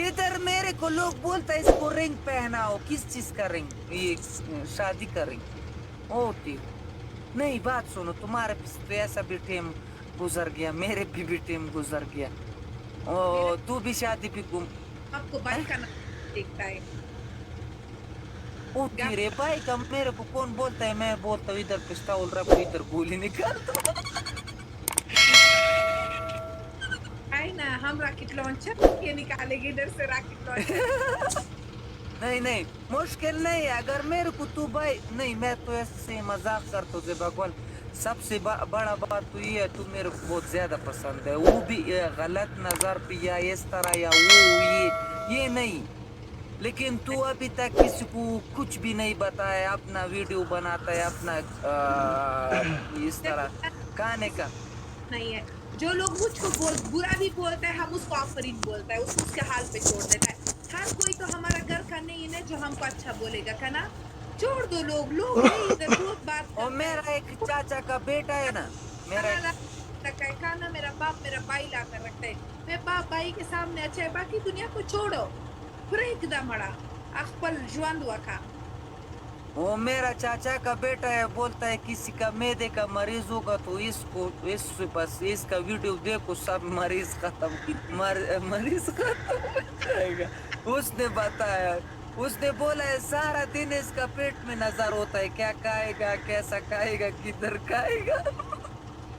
इधर मेरे को लोग बोलता है इसको रिंग पहनाओ, किस चीज का रिंग, ये शादी का रिंग होती हो। नहीं बात सुनो, तुम्हारे पे ऐसा भी टाइम गुजर गया, मेरे भी टाइम गुजर गया। मेरे ओ तू भी शादी भी गुम आपको हैं? भाई का नाम देखता है। ओ गप तेरे भाई का मेरे को कौन बोलता है, मैं बोलता हूँ इधर पिस्टल रखो, इधर गोली निकाल दो। है ना, हम रॉकेट लॉन्चर ये निकालेंगे इधर से रॉकेट लॉन्चर। नहीं नहीं, मुश्किल नहीं है अगर मेरे को तू भाई नहीं, मैं तो ऐसे मजाक करता हूँ भगवान। सबसे बड़ा बात तो ये है, तू मेरे को बहुत ज्यादा पसंद है, वो भी गलत नजर पे या इस तरह या वो ये नहीं। लेकिन तू अभी तक किसी को कुछ भी नहीं बताया, अपना वीडियो बनाता है अपना इस तरह खाने का। नहीं है, जो लोग मुझको बुरा भी बोलता है हम उसको आफरीन बोलता है, उसको उसके हाल पे छोड़ देता है। हर कोई तो हमारा घर का नहीं है जो हमको अच्छा बोलेगा का ना। छोड़ दो, लोग है इधर बहुत बात और करता है। मेरा एक चाचा का बेटा है ना, मेरा खाना ला रखा है, खाना मेरा बाप मेरा भाई ला कर रखता है। मैं बाप भाई के सामने अच्छा है, बाकी दुनिया को छोड़ो। फ्रेक दा मड़ा अखपल जुआन दुआ खा। वो मेरा चाचा का बेटा है, बोलता है किसी का मैदे का मरीज होगा तो इसको इस बस इसका वीडियो देखो, सब मरीज खत्म, मरीज खत्म हो जाएगा। उसने बताया, उसने बोला है सारा दिन इसका पेट में नजर होता है, क्या खाएगा कैसा खाएगा किधर खाएगा।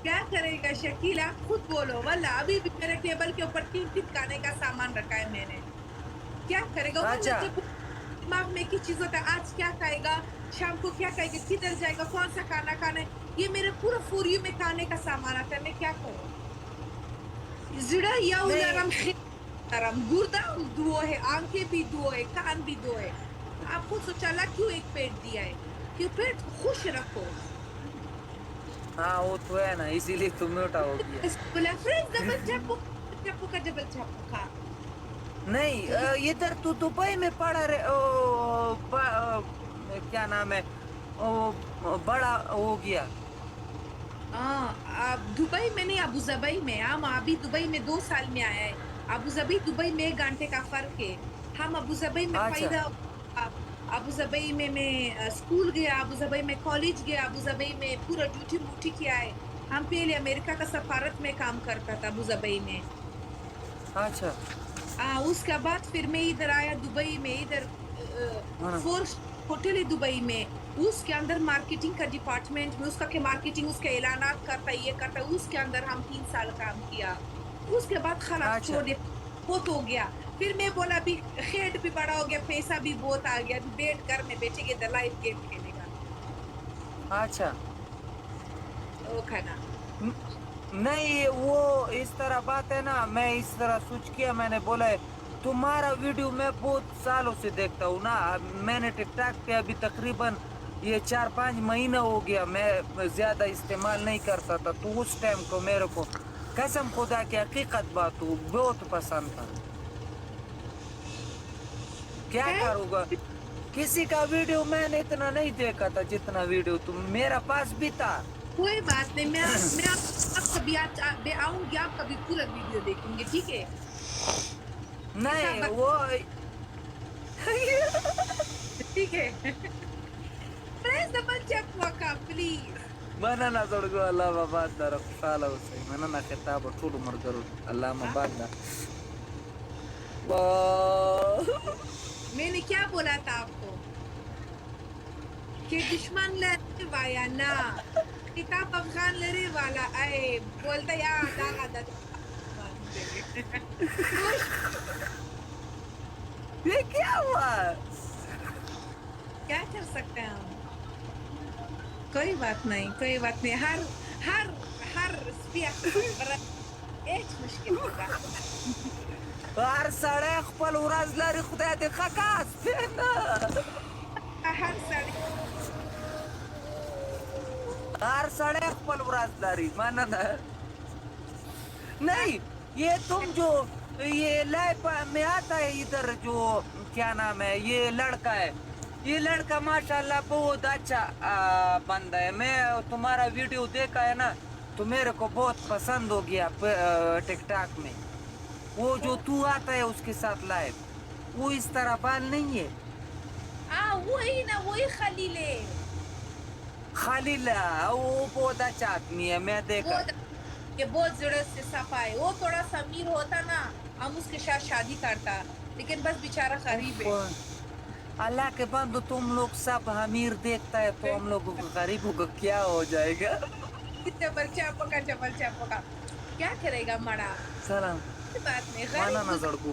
क्या करेगा शकील, आप खुद बोलो। वल्ला अभी भी मेरे टेबल के ऊपर 3 3 खाने का सामान रखा है मैंने। क्या करेगा वल्ला, अच्छा जब दिमाग में की चीज होता है, आज क्या खाएगा, शाम को क्या खाएगा, किधर जाएगा, कौन सा खाना खाना है, ये मेरे पूरा फूरियो में खाने का सामान आता है। मैं क्या करूँ। जिड़ा या नहीं उलरम खिलरम गुर्दा दुओ है, आंखें भी दुओ है, कान भी दुओ है। आप खुद सोचा अल्लाह क्यों एक पेट दिया है, कि पेट को खुश रखो। हाँ वो तो है ना, इसीलिए तो मोटा हो गया। बोला फ्रेंड्स डबल चप्पू, चप्पू का डबल चप्पू खा। नहीं तो इस इधर तो दुबई में पड़ा रहे क्या नाम है, बड़ा हो गया। अब दुबई में नहीं, अबू जबई में। हम अभी दुबई में 2 साल में आया है। अबू जबी दुबई में 1 घंटे का फर्क है। हम अबू जबई में अच्छा पैदा अबू जबई में मैं स्कूल गया, अबू जबई में कॉलेज गया, अबू जबई में पूरा ड्यूटी मूटी किया है। हम पहले अमेरिका का सफारत में काम करता था अबू जबई में। अच्छा। उसके बाद फिर मैं इधर आया दुबई में, इधर हाँ। 4 होटल है दुबई में। उसके अंदर मार्केटिंग का डिपार्टमेंट में, उसका के मार्केटिंग उसके ऐलानात करता है, ये करता है, उसके अंदर हम 3 साल काम किया। उसके बाद खलास अच्छा छोड़ दिया, बहुत हो गया। फिर मैं बोला अभी खेत भी बड़ा हो गया, पैसा भी बहुत आ गया, अभी बैठ घर में बैठेंगे तो लाइव गेम खेलेगा। अच्छा। ओ खाना न- नहीं वो इस तरह बात है ना, मैं इस तरह सोच किया, मैंने बोला है तुम्हारा वीडियो मैं बहुत सालों से देखता हूँ ना। मैंने टिकटॉक पे अभी तकरीबन ये 4 5 महीना हो गया, मैं ज्यादा इस्तेमाल नहीं करता था, तो उस टाइम को मेरे को कसम खुदा की हकीकत बात हो बहुत पसंद था। क्या है। करूँगा, किसी का वीडियो मैंने इतना नहीं देखा था जितना वीडियो तुम मेरा पास भी था। कोई बात नहीं, मैं आप कभी आज मैं आऊंगी, आप कभी पूरा वीडियो देखेंगे, ठीक है। ऐसा नहीं वो ठीक है। Press the button waka please. mana na zargo Allah ma banda rafala usai mana na kitaba tulu margaru Allah ma हाँ? banda वाह। मैंने क्या बोला था आपको कि दुश्मन लड़ने वाला ना, किताब अफगान लड़े वाला आए बोलता या दागा दादा खुश। ये क्या हुआ। क्या कर सकते हैं हम। कोई बात नहीं, कोई बात नहीं। हर हर हर स्पिया खबर ايش मुश्किल होगा। هر سړی خپل ورځ لري، خدای دې ښه کاس پېنه. हर साड़ी هر سړی خپل ورځ لري، مننه. नहीं ये तुम जो ये लाइफ में आता है इधर जो क्या नाम है, ये लड़का है, ये लड़का माशाल्लाह बहुत अच्छा बंदा है। मैं तुम्हारा वीडियो देखा है ना, तो मेरे को बहुत पसंद हो गया टिकटॉक में। वो जो तू आता है उसके साथ लाइव, वो इस तरह बाल नहीं है. वही ना, वही खलील है. खालीला वो बहुत अच्छा आदमी है, मैं देखा. बहुत, ये बहुत जरूरत से सफा है. वो थोड़ा सा अमीर होता ना, हम उसके साथ शादी करता, लेकिन बस बेचारा गरीब है. अल्लाह के बंदो, तुम लोग सब अमीर देखता है तो हम लोगों को गरीबों को क्या हो जाएगा. जबर चापका क्या करेगा मड़ा. सलाम. बात नहीं, माना गरीब नजर को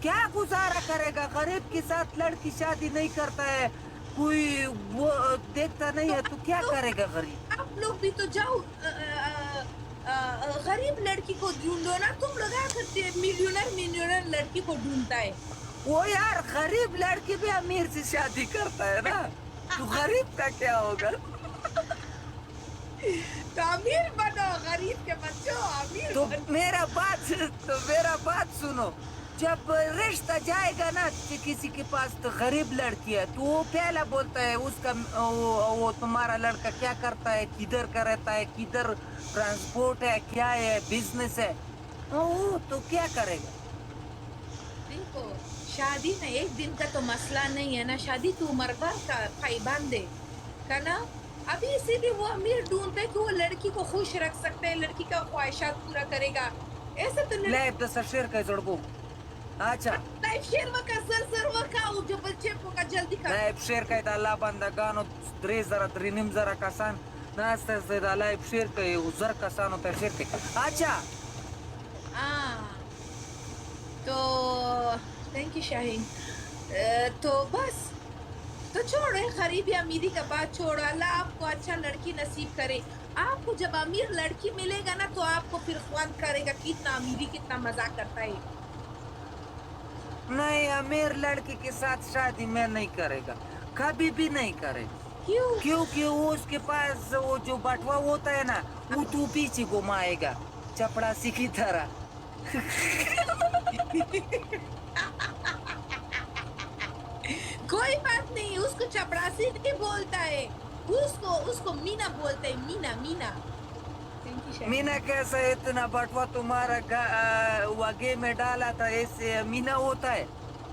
क्या गुजारा करेगा. गरीब के साथ लड़की शादी नहीं करता है, कोई वो देखता नहीं है, तो क्या करेगा गरीब. आप लोग भी तो जाओ, गरीब लड़की को ढूंढो ना. तुम लोग क्या करते हैं, मिलियनर लड़की को ढूंढता है. वो यार गरीब लड़की भी अमीर से शादी करता है ना, तो गरीब का क्या होगा. तो अमीर बनो, गरीब के बच्चों अमीर तो बनो. मेरा बात सुनो. जब रिश्ता जाएगा ना किसी के पास, तो गरीब लड़की है, तो वो पहला बोलता है उसका वो तुम्हारा लड़का क्या करता है, किधर का रहता है, किधर ट्रांसपोर्ट है, क्या है, बिजनेस है. वो तो क्या करेगा. देखो, शादी ना एक दिन का तो मसला नहीं है ना. शादी तो उम्र भर का भाईबान दे का ना. अभी इसीलिए वो अमीर ढूंढते हैं कि वो लड़की को खुश रख सकते हैं, लड़की का ख्वाहिशात पूरा करेगा. ऐसे तो लाइफ दस शेर का जोड़बो. अच्छा लाइफ शेयर वका सर वका जो बच्चे को का जल्दी कर. लाइफ शेर का इताला बंदगानो द्रे जरा द्रिनिम जरा कसान नास्ते से लाइफ शेर का उजर कसान होता है शेर के. अच्छा तो थैंक यू शाहीन. तो बस, तो छोड़ो गरीबी अमीरी का बात छोड़ो. अल्लाह आपको अच्छा लड़की नसीब करे. आपको जब अमीर लड़की मिलेगा ना, तो आपको फिर ख्वान करेगा कितना अमीरी कितना मजाक करता है. नहीं, अमीर लड़की के साथ शादी में नहीं करेगा, कभी भी नहीं करेगा. क्यों? क्योंकि वो उसके पास वो जो बटवा होता है ना, वो तू पीछे घुमाएगा चपड़ासी की तरह. कोई बात नहीं, उसको चपरासी नहीं बोलता है, उसको मीना बोलते हैं. मीना. मीना कैसा है, इतना बटवा तुम्हारा वगे में डाला था, ऐसे मीना होता है.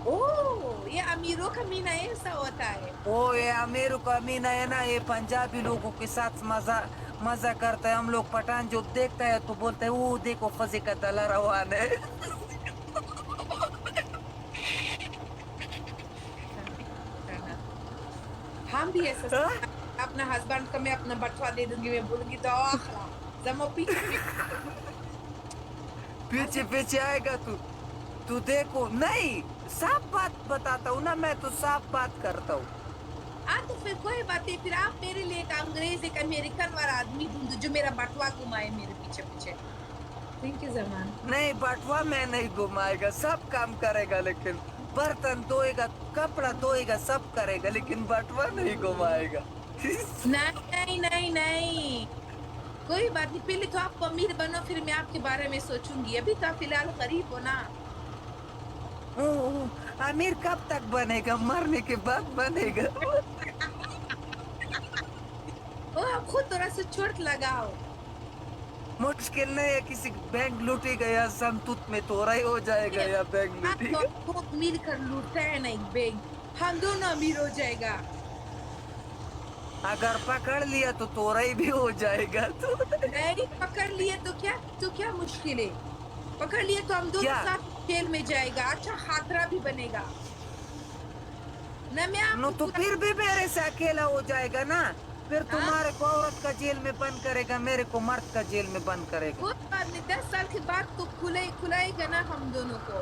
ओह, ये अमीरों का मीना ऐसा होता है. ओ ये अमीरों का मीना है ना, ये पंजाबी लोगों के साथ मजा करता है. हम लोग पठान जो देखता है तो बोलता है वो देखो फजे का तला रवान है. हम भी ऐसा अपना हस्बैंड को मैं अपना बटवा दे दूंगी, मैं बोलूंगी तो जमा पीछे पीछे आएगा तू देखो. नहीं, साफ बात बताता हूँ ना, मैं तो साफ बात करता हूँ. तो फिर कोई बात नहीं, फिर आप मेरे लिए एक अंग्रेज एक अमेरिकन वाला आदमी ढूंढो जो मेरा बटवा घुमाए मेरे पीछे पीछे. Thank you Zaman. नहीं, बटवा मैं नहीं घुमाएगा, सब काम करेगा, लेकिन बर्तन धोएगा, कपड़ा धोएगा, सब करेगा, लेकिन बटवा नहीं घुमाएगा. नहीं, कोई बात नहीं. पहले तो आप अमीर बनो, फिर मैं आपके बारे में सोचूंगी. अभी तो आप फिलहाल गरीब हो ना. अमीर कब तक बनेगा, मरने के बाद बनेगा. आप खुद थोड़ा सा चोट लगाओ. मुश्किल नहीं है, किसी बैंक लूटेगा या संतुत में थोड़ा ही हो जाएगा, या बैंक लूटेगा. तो मिल कर लूटता है ना एक बैंक, हम दोनों अमीर हो जाएगा. अगर पकड़ लिया तो तोरा ही भी हो जाएगा. तो नहीं पकड़ लिए तो क्या मुश्किल है. पकड़ लिए तो हम दोनों साथ जेल में जाएगा. अच्छा खातरा भी बनेगा ना. मैं नो तो फिर भी मेरे से अकेला हो जाएगा ना. फिर तुम्हारे को औरत का जेल में बंद करेगा, मेरे को मर्द का जेल में बंद करेगा. कोई बात नहीं, 10 साल के बाद तो खुलाएगा ना हम दोनों को.